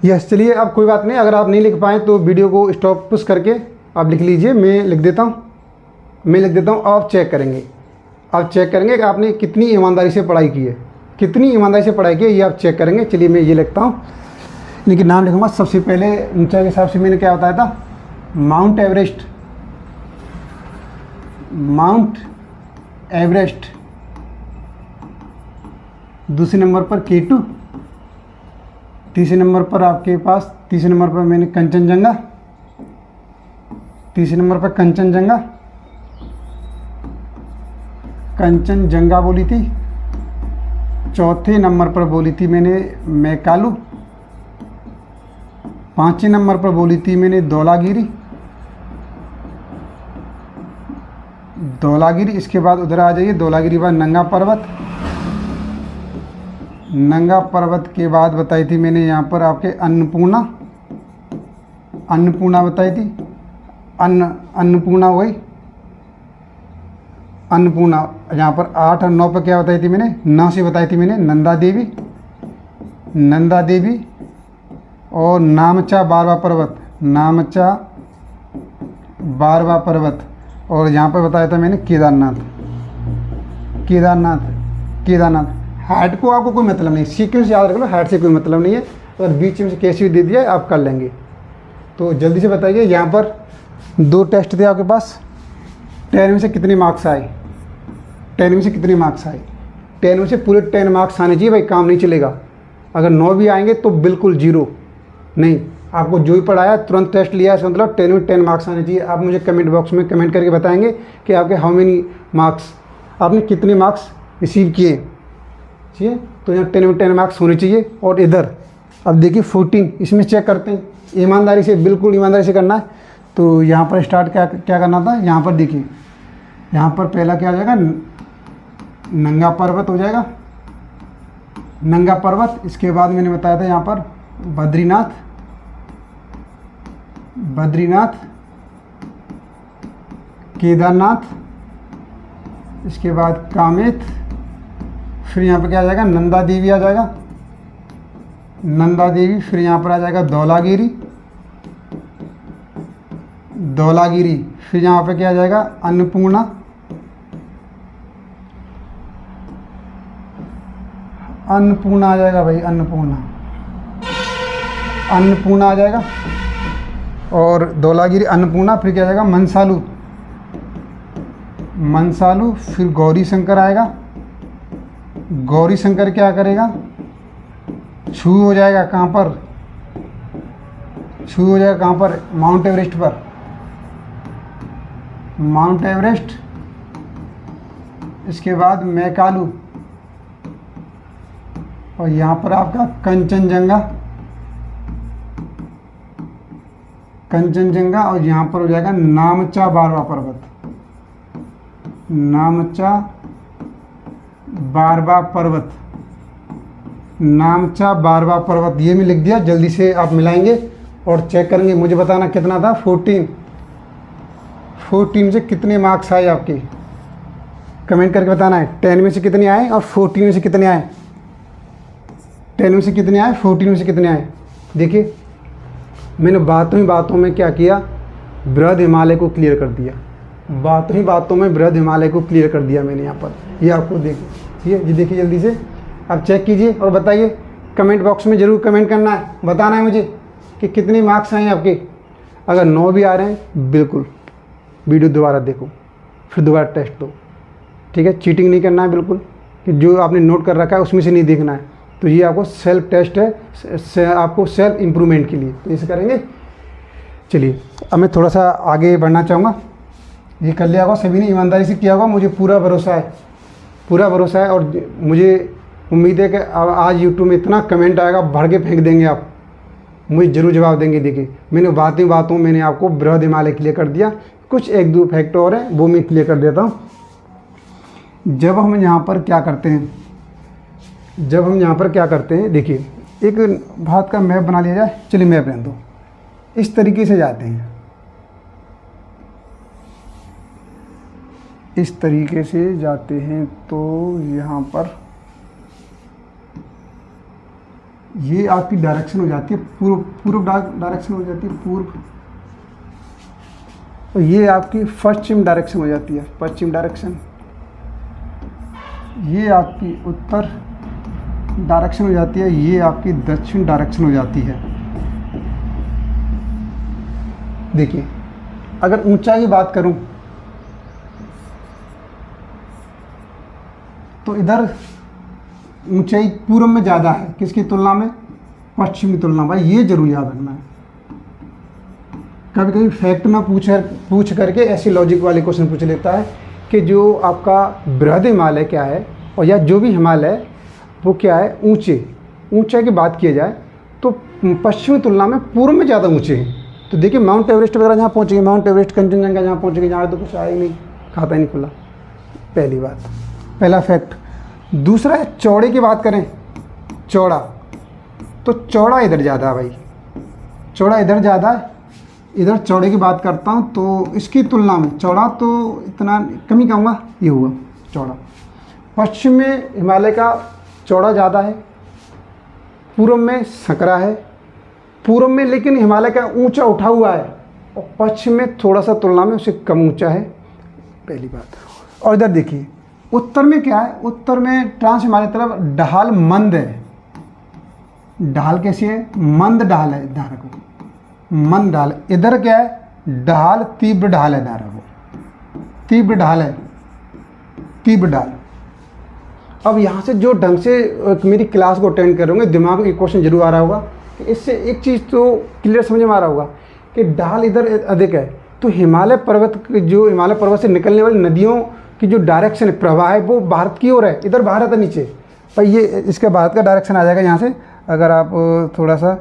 यस, चलिए अब कोई बात नहीं, अगर आप नहीं लिख पाएँ तो वीडियो को स्टॉप पुश करके आप लिख लीजिए, मैं लिख देता हूँ। आप चेक करेंगे कि आपने कितनी ईमानदारी से पढ़ाई की है, ये आप चेक करेंगे। चलिए मैं ये लिखता हूँ, इनके नाम लिखूँगा। सबसे पहले ऊंचाई के हिसाब से मैंने क्या बताया था, माउंट एवरेस्ट। दूसरे नंबर पर K2, तीसरे नंबर पर आपके पास, तीसरे नंबर पर मैंने कंचनजंगा, कंचनजंगा बोली थी। चौथे नंबर पर बोली थी मैंने मैकालू। पांचवें नंबर पर बोली थी मैंने धौलागिरी। इसके बाद उधर आ जाइए, धौलागिरी बाद नंगा पर्वत। नंगा पर्वत के बाद बताई थी मैंने यहाँ पर आपके अन्नपूर्णा, अन्नपूर्णा बताई थी, अन्नपूर्णा वही अन्नपूर्णा। यहाँ पर 8 और 9 पर क्या बताई थी मैंने, 9 से बताई थी मैंने नंदा देवी, नंदा देवी और नामचा 12वां पर्वत, नामचा 12वां पर्वत। और यहाँ पर बताया था मैंने केदारनाथ, केदारनाथ, केदारनाथ। हाइट को आपको कोई मतलब नहीं, सीक्वेंस याद रख लो, हाइट से कोई मतलब नहीं है। अगर बीच में से कैसे भी दे दिया आप कर लेंगे। तो जल्दी से बताइए, यहाँ पर 2 टेस्ट थे आपके पास, 10 में से कितने मार्क्स आए, 10 में से कितने मार्क्स आए। 10 में से पूरे 10 मार्क्स आने चाहिए भाई, काम नहीं चलेगा। अगर 9 भी आएंगे तो बिल्कुल 0 नहीं। आपको जो भी पढ़ाया तुरंत टेस्ट लिया है, मतलब 10 में 10 मार्क्स आने चाहिए। आप मुझे कमेंट बॉक्स में कमेंट करके बताएंगे कि आपके हाउ मेनी मार्क्स, आपने कितने मार्क्स रिसीव किए, ठीक है। तो यहाँ 10 में 10 मार्क्स होने चाहिए। और इधर अब देखिए 14, इसमें चेक करते हैं, ईमानदारी से, बिल्कुल ईमानदारी से करना है। तो यहाँ पर स्टार्ट क्या करना था, यहाँ पर देखिए, यहाँ पर पहला क्या हो जाएगा, नंगा पर्वत हो जाएगा, नंगा पर्वत। इसके बाद मैंने बताया था यहाँ पर बद्रीनाथ, बद्रीनाथ, केदारनाथ, इसके बाद कामेत, फिर यहाँ पर क्या आ जाएगा, नंदा देवी आ जाएगा, नंदा देवी। फिर यहाँ पर आ जाएगा धौलागिरी, धौलागिरी। फिर यहाँ पे क्या आ जाएगा, अन्नपूर्णा, अन्नपूर्णा आ जाएगा भाई, अन्नपूर्णा, अन्नपूर्णा आ जाएगा। और धौलागिरी, अन्नपूर्णा। फिर क्या आ जाएगा, मनसालू, मनसालू। फिर गौरी शंकर आएगा, गौरी शंकर क्या करेगा, शुरू हो जाएगा कहाँ पर, शुरू हो जाएगा कहाँ पर, माउंट एवरेस्ट पर, माउंट एवरेस्ट। इसके बाद मैकालू, और यहाँ पर आपका कंचनजंगा, कंचनजंगा। और यहाँ पर हो जाएगा नामचा 12वां पर्वत, नामचा 12वां पर्वत, नामचा 12वां पर्वत। ये मैं लिख दिया। जल्दी से आप मिलाएंगे और चेक करेंगे, मुझे बताना कितना था। 14 से कितने मार्क्स आए आपके, कमेंट करके बताना है। 10 में से कितने आए और 14 में से कितने आए, 10 में से कितने आए, 14 में से कितने आए। देखिए मैंने बातों ही बातों में क्या किया, बृहद हिमालय को क्लियर कर दिया, बातों ही बातों में बृहद हिमालय को क्लियर कर दिया मैंने यहाँ पर। ये आपको देखिए, ठीक है। ये देखिए जल्दी से आप चेक कीजिए और बताइए, कमेंट बॉक्स में ज़रूर कमेंट करना है, बताना है मुझे कि कितने मार्क्स आए आपके। अगर 9 भी आ रहे हैं, बिल्कुल वीडियो दोबारा देखो, फिर दोबारा टेस्ट दो, ठीक है। चीटिंग नहीं करना है बिल्कुल, कि जो आपने नोट कर रखा है उसमें से नहीं देखना है। तो ये आपको सेल्फ टेस्ट है, आपको सेल्फ इम्प्रूवमेंट के लिए, तो इसे करेंगे। चलिए अब मैं थोड़ा सा आगे बढ़ना चाहूँगा। ये कर लिया होगा सभी ने, ईमानदारी से किया होगा, मुझे पूरा भरोसा है, पूरा भरोसा है। और मुझे उम्मीद है कि आज यूट्यूब में इतना कमेंट आएगा, भर के फेंक देंगे आप, मुझे ज़रूर जवाब देंगे। देखिए मैंने बातों मैंने आपको बृहद हिमालय क्लियर कर दिया, कुछ 1-2 फैक्ट और हैं वो मैं क्लियर कर देता हूँ। जब हम यहाँ पर क्या करते हैं, जब हम यहाँ पर क्या करते हैं, देखिए एक भारत का मैप बना लिया जाए। चलिए मैप रहने दो, इस तरीके से जाते हैं, इस तरीके से जाते हैं। तो यहाँ पर ये आपकी डायरेक्शन हो जाती है, पूर्व डायरेक्शन हो जाती है, पूर्व। और ये आपकी पश्चिम डायरेक्शन हो जाती है, पश्चिम डायरेक्शन। ये आपकी उत्तर डायरेक्शन हो जाती है, ये आपकी दक्षिण डायरेक्शन हो जाती है। देखिए अगर ऊंचाई की बात करूं तो इधर ऊंचाई पूर्व में ज़्यादा है, किसकी तुलना में, पश्चिम की तुलना में। ये जरूर याद रखना है। कभी कभी फैक्ट में पूछ करके ऐसी लॉजिक वाले क्वेश्चन पूछ लेता है कि जो आपका बृहद हिमालय क्या है, और या जो भी हिमालय वो क्या है, ऊंचाई की बात किया जाए तो पश्चिमी तुलना में पूर्व में ज़्यादा ऊंचे हैं। तो देखिए माउंट एवरेस्ट वगैरह जहाँ पहुँचेंगे, माउंट एवरेस्ट, कंचनजंगा जहाँ पहुँचेंगे, जहाँ तो कुछ आया ही नहीं, खाता ही नहीं खुला। पहली बात, पहला फैक्ट। दूसरा है चौड़े की बात करें चौड़ा, तो चौड़ा इधर ज़्यादा है भाई, चौड़ा इधर ज़्यादा है। इधर चौड़े की बात करता हूँ तो इसकी तुलना में चौड़ा तो इतना कम ही कहूँगा, ये हुआ चौड़ा। पश्चिम में हिमालय का चौड़ा ज़्यादा है, पूर्व में संकरा है, पूर्व में लेकिन हिमालय का ऊंचा उठा हुआ है, और पश्चिम में थोड़ा सा तुलना में उससे कम ऊंचा है, पहली बात। और इधर देखिए उत्तर में क्या है, उत्तर में ट्रांस हिमालय तरफ ढाल मंद है। ढाल कैसी है, मंद ढाल है, ध्यान रखो मंद ढाल। इधर क्या है, ढाल तीव्र ढाल है, ध्यान रखो तीव्र ढाल है, तीव्र ढाल। अब यहाँ से जो ढंग से मेरी क्लास को अटेंड करोगे, दिमाग में एक क्वेश्चन जरूर आ रहा होगा कि इससे एक चीज़ तो क्लियर समझ में आ रहा होगा कि ढाल इधर अधिक है, तो हिमालय पर्वत से निकलने वाली नदियों की जो डायरेक्शन है, प्रवाह है, वो भारत की ओर है। इधर भारत है नीचे, पर ये इसका भारत का डायरेक्शन आ जाएगा यहाँ से। अगर आप थोड़ा सा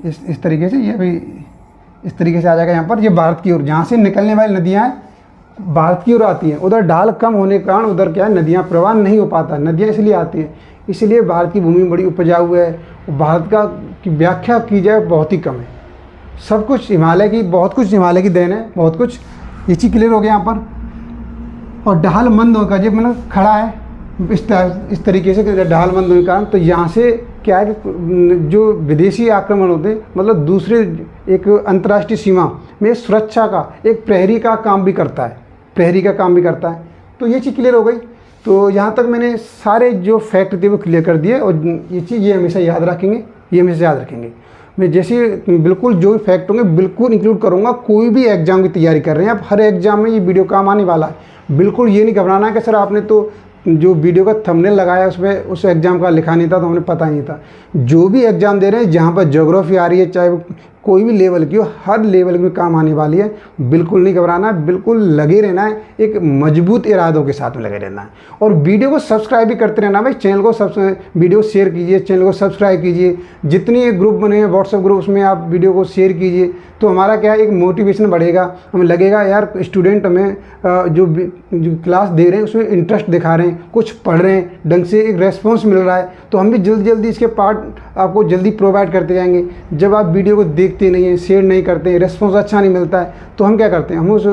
इस तरीके से, ये भी इस तरीके से आ जाएगा यहाँ पर, ये भारत की ओर, जहाँ से निकलने वाली नदियाँ हैं भारत की ओर आती हैं। उधर ढाल कम होने के कारण उधर क्या है, नदियाँ प्रवाह नहीं हो पाता, नदियाँ इसलिए आती हैं, इसलिए भारत की भूमि बड़ी उपजाऊ है। भारत का की व्याख्या की जाए बहुत ही कम है, सब कुछ हिमालय की, बहुत कुछ हिमालय की देन है, बहुत कुछ। ये चीज़ क्लियर हो गया यहाँ पर। और ढाल मंद होगा, जब मतलब खड़ा है इस तरीके से ढाल मंद होने के कारण, तो यहाँ से क्या है कि जो विदेशी आक्रमण होते हैं, मतलब दूसरे एक अंतर्राष्ट्रीय सीमा में सुरक्षा का एक प्रहरी का काम भी करता है, प्रहरी का काम भी करता है। तो ये चीज़ क्लियर हो गई। तो यहाँ तक मैंने सारे जो फैक्ट थे वो क्लियर कर दिए, और ये चीज़ ये हमेशा याद रखेंगे, ये हमेशा याद रखेंगे। मैं जैसे बिल्कुल जो भी फैक्ट होंगे बिल्कुल इंक्लूड करूँगा। कोई भी एग्जाम की तैयारी कर रहे हैं आप, हर एग्जाम में ये वीडियो काम आने वाला है। बिल्कुल ये नहीं घबराना है कि सर आपने तो जो वीडियो का थंबनेल लगाया उसमें उस एग्ज़ाम का लिखा नहीं था तो हमें पता नहीं था। जो भी एग्ज़ाम दे रहे हैं, जहाँ पर ज्योग्राफी आ रही है, चाहे वो कोई भी लेवल की हो, हर लेवल में काम आने वाली है। बिल्कुल नहीं घबराना है, बिल्कुल लगे रहना है, एक मजबूत इरादों के साथ में लगे रहना है। और वीडियो को सब्सक्राइब भी करते रहना भाई, चैनल को वीडियो शेयर कीजिए, चैनल को सब्सक्राइब कीजिए। जितने ग्रुप बने हैं व्हाट्सएप ग्रुप, उसमें आप वीडियो को शेयर कीजिए, तो हमारा क्या है, एक मोटिवेशन बढ़ेगा। हमें लगेगा यार स्टूडेंट हमें जो क्लास दे रहे हैं उसमें इंटरेस्ट दिखा रहे हैं, कुछ पढ़ रहे हैं, ढंग से एक रेस्पॉन्स मिल रहा है, तो हम भी जल्दी इसके पार्ट आपको जल्दी प्रोवाइड करते जाएंगे। जब आप वीडियो को देखते नहीं हैं, शेयर नहीं करते हैं, रेस्पॉन्स अच्छा नहीं मिलता है, तो हम क्या करते हैं, हम उस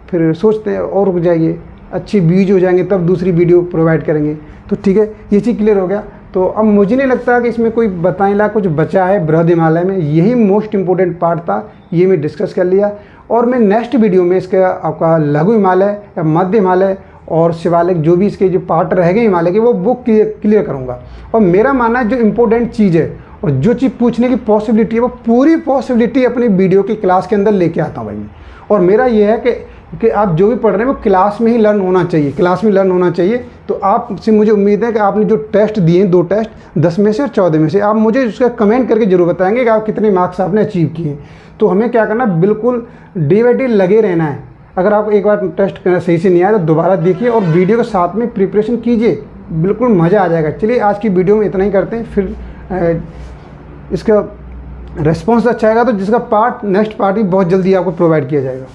फिर सोचते हैं और रुक जाइए, अच्छी व्यूज हो जाएंगे तब दूसरी वीडियो प्रोवाइड करेंगे। तो ठीक है, ये चीज़ क्लियर हो गया। तो अब मुझे नहीं लगता कि इसमें कोई बताने लायक कुछ बचा है। बृहद हिमालय में यही मोस्ट इम्पोर्टेंट पार्ट था, ये मैं डिस्कस कर लिया। और मैं नेक्स्ट वीडियो में इसका आपका लघु हिमालय या मध्य हिमालय और शिवालिक जो भी इसके जो पार्ट रह गए हिमालय के, वो क्लियर करूँगा। और मेरा मानना है जो इम्पोर्टेंट चीज़ है और जो चीज़ पूछने की पॉसिबिलिटी है, वो पूरी पॉसिबिलिटी अपनी वीडियो की क्लास के अंदर लेके आता हूँ भाई मैं। और मेरा ये है कि आप जो भी पढ़ रहे हैं वो क्लास में ही लर्न होना चाहिए, क्लास में लर्न होना चाहिए। तो आपसे मुझे उम्मीद है कि आपने जो टेस्ट दिए हैं, 2 टेस्ट 10 में से और 14 में से, आप मुझे उसका कमेंट करके जरूर बताएंगे कि आप कितने मार्क्स आपने अचीव किए। तो हमें क्या करना, बिल्कुल डे बाई डे लगे रहना है। अगर आप एक बार टेस्ट सही से नहीं आया तो दोबारा देखिए और वीडियो के साथ में प्रिपरेशन कीजिए, बिल्कुल मज़ा आ जाएगा। चलिए आज की वीडियो में इतना ही करते हैं, फिर इसका रिस्पॉन्स अच्छा आएगा तो जिसका पार्ट नेक्स्ट पार्ट भी बहुत जल्दी आपको प्रोवाइड किया जाएगा।